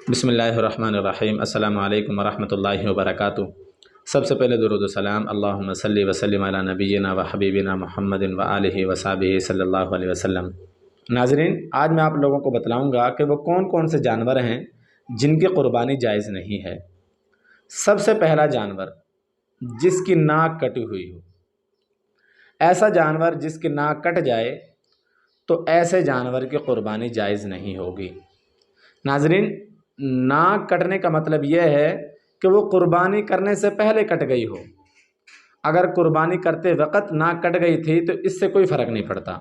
بسم اللہ الرحمن الرحیم۔ السلام علیکم ورحمۃ اللہ وبرکاتہ۔ سب سے پہلے درود و سلام اللہم صلی وسلم علی نبینا و حبیبنا محمد و آلہ و صحبہ صلی اللہ علیہ وسلم۔ ناظرین، آج میں آپ لوگوں کو بتلاؤں گا کہ وہ کون کون سے جانور ہیں جن کی قربانی جائز نہیں ہے۔ سب سے پہلا جانور جس کی ناک کٹی ہوئی ہو۔ ایسا جانور جس کی ناک کٹ جائے تو ایسے جانور کی قربانی جائز نہیں ہوگی۔ ناظرین، ناک کٹنے کا مطلب یہ ہے کہ وہ قربانی کرنے سے پہلے کٹ گئی ہو۔ اگر قربانی کرتے وقت ناک کٹ گئی تھی تو اس سے کوئی فرق نہیں پڑتا۔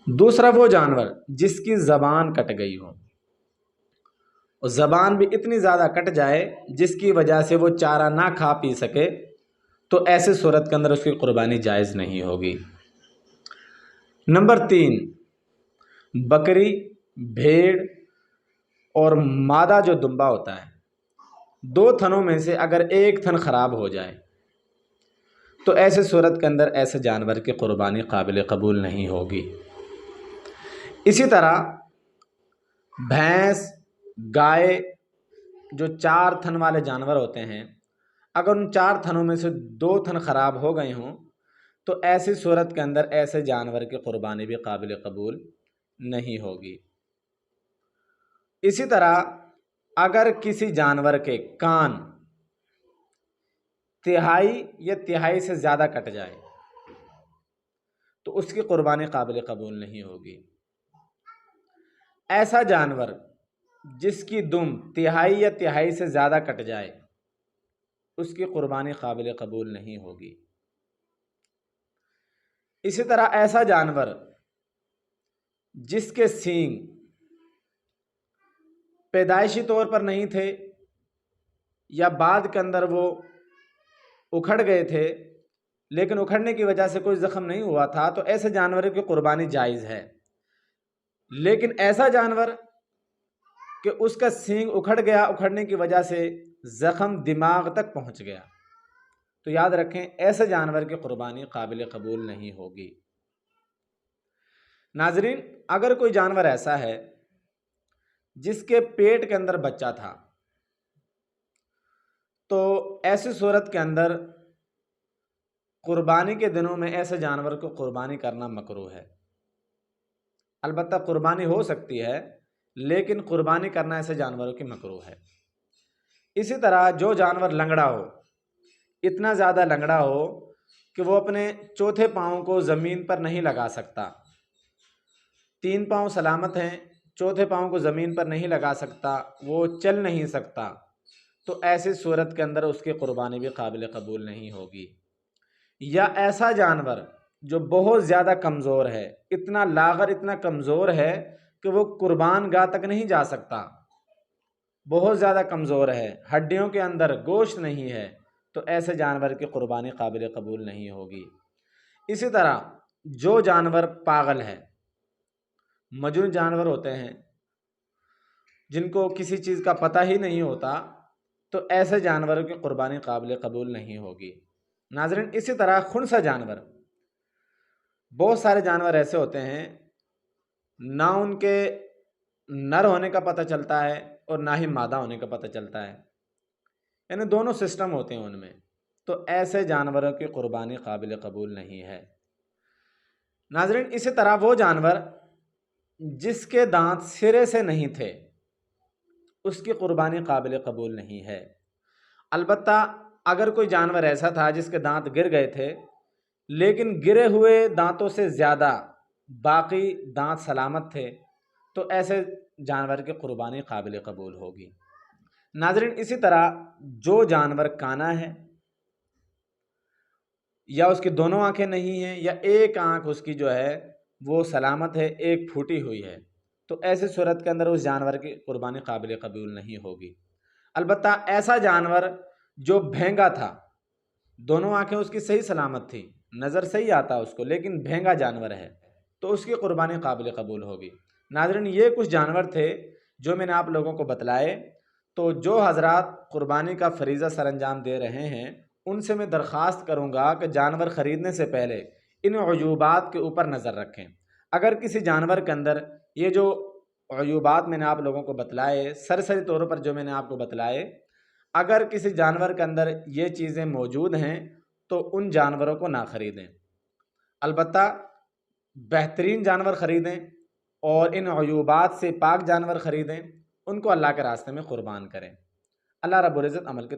دوسرا وہ جانور جس کی زبان کٹ گئی ہو، اور زبان بھی اتنی زیادہ کٹ جائے جس کی وجہ سے وہ چارہ نہ کھا پی سکے، تو ایسے صورت کے اندر اس کی قربانی جائز نہیں ہوگی۔ نمبر 3، بکری، بھیڑ اور مادہ جو دمبا ہوتا ہے، 2 تھنوں میں سے اگر ایک تھن خراب ہو جائے تو ایسے صورت کے اندر ایسے جانور کی قربانی قابل قبول نہیں ہوگی۔ اسی طرح بھینس، گائے، جو 4 تھن والے جانور ہوتے ہیں، اگر ان 4 تھنوں میں سے 2 تھن خراب ہو گئے ہوں تو ایسی صورت کے اندر ایسے جانور کی قربانی بھی قابل قبول نہیں ہوگی۔ اسی طرح اگر کسی جانور کے کان تہائی یا تہائی سے زیادہ کٹ جائے تو اس کی قربانی قابل قبول نہیں ہوگی۔ ایسا جانور جس کی دم تہائی یا تہائی سے زیادہ کٹ جائے اس کی قربانی قابل قبول نہیں ہوگی۔ اسی طرح ایسا جانور جس کے سینگ پیدائشی طور پر نہیں تھے یا بعد کے اندر وہ اکھڑ گئے تھے، لیکن اکھڑنے کی وجہ سے کوئی زخم نہیں ہوا تھا، تو ایسے جانور کی قربانی جائز ہے۔ لیکن ایسا جانور کہ اس کا سینگ اکھڑ گیا، اکھڑنے کی وجہ سے زخم دماغ تک پہنچ گیا، تو یاد رکھیں ایسے جانور کی قربانی قابل قبول نہیں ہوگی۔ ناظرین، اگر کوئی جانور ایسا ہے جس کے پیٹ کے اندر بچہ تھا تو ایسی صورت کے اندر قربانی کے دنوں میں ایسے جانور کو قربانی کرنا مکروہ ہے۔ البتہ قربانی ہو سکتی ہے لیکن قربانی کرنا ایسے جانوروں کی مکروہ ہے۔ اسی طرح جو جانور لنگڑا ہو، اتنا زیادہ لنگڑا ہو کہ وہ اپنے چوتھے پاؤں کو زمین پر نہیں لگا سکتا، 3 پاؤں سلامت ہیں، چوتھے پاؤں کو زمین پر نہیں لگا سکتا، وہ چل نہیں سکتا، تو ایسی صورت کے اندر اس کی قربانی بھی قابل قبول نہیں ہوگی۔ یا ایسا جانور جو بہت زیادہ کمزور ہے، اتنا لاغر، اتنا کمزور ہے کہ وہ قربان گاہ تک نہیں جا سکتا، بہت زیادہ کمزور ہے، ہڈیوں کے اندر گوشت نہیں ہے، تو ایسے جانور کی قربانی قابل قبول نہیں ہوگی۔ اسی طرح جو جانور پاگل ہے، مجنون جانور ہوتے ہیں جن کو کسی چیز کا پتہ ہی نہیں ہوتا، تو ایسے جانوروں کی قربانی قابل قبول نہیں ہوگی۔ ناظرین، اسی طرح خنثی جانور، بہت سارے جانور ایسے ہوتے ہیں نہ ان کے نر ہونے کا پتہ چلتا ہے اور نہ ہی مادہ ہونے کا پتہ چلتا ہے، یعنی دونوں سسٹم ہوتے ہیں ان میں، تو ایسے جانوروں کی قربانی قابل قبول نہیں ہے۔ ناظرین، اسی طرح وہ جانور جس کے دانت سرے سے نہیں تھے اس کی قربانی قابل قبول نہیں ہے۔ البتہ اگر کوئی جانور ایسا تھا جس کے دانت گر گئے تھے لیکن گرے ہوئے دانتوں سے زیادہ باقی دانت سلامت تھے تو ایسے جانور کی قربانی قابل قبول ہوگی۔ ناظرین، اسی طرح جو جانور کانا ہے یا اس کی دونوں آنکھیں نہیں ہیں یا ایک آنکھ اس کی جو ہے وہ سلامت ہے، ایک پھوٹی ہوئی ہے، تو ایسی صورت کے اندر اس جانور کی قربانی قابل قبول نہیں ہوگی۔ البتہ ایسا جانور جو بھینگا تھا، دونوں آنکھیں اس کی صحیح سلامت تھی، نظر صحیح آتا اس کو، لیکن بھینگا جانور ہے تو اس کی قربانی قابل قبول ہوگی۔ ناظرین، یہ کچھ جانور تھے جو میں نے آپ لوگوں کو بتلائے، تو جو حضرات قربانی کا فریضہ سر انجام دے رہے ہیں ان سے میں درخواست کروں گا کہ جانور خریدنے سے پہلے ان عیوبات کے اوپر نظر رکھیں۔ اگر کسی جانور کے اندر یہ جو عیوبات میں نے آپ لوگوں کو بتلائے، سرسری طور پر جو میں نے آپ کو بتلائے، اگر کسی جانور کے اندر یہ چیزیں موجود ہیں تو ان جانوروں کو نہ خریدیں، البتہ بہترین جانور خریدیں اور ان عیوبات سے پاک جانور خریدیں، ان کو اللہ کے راستے میں قربان کریں۔ اللہ رب العزت عمل کے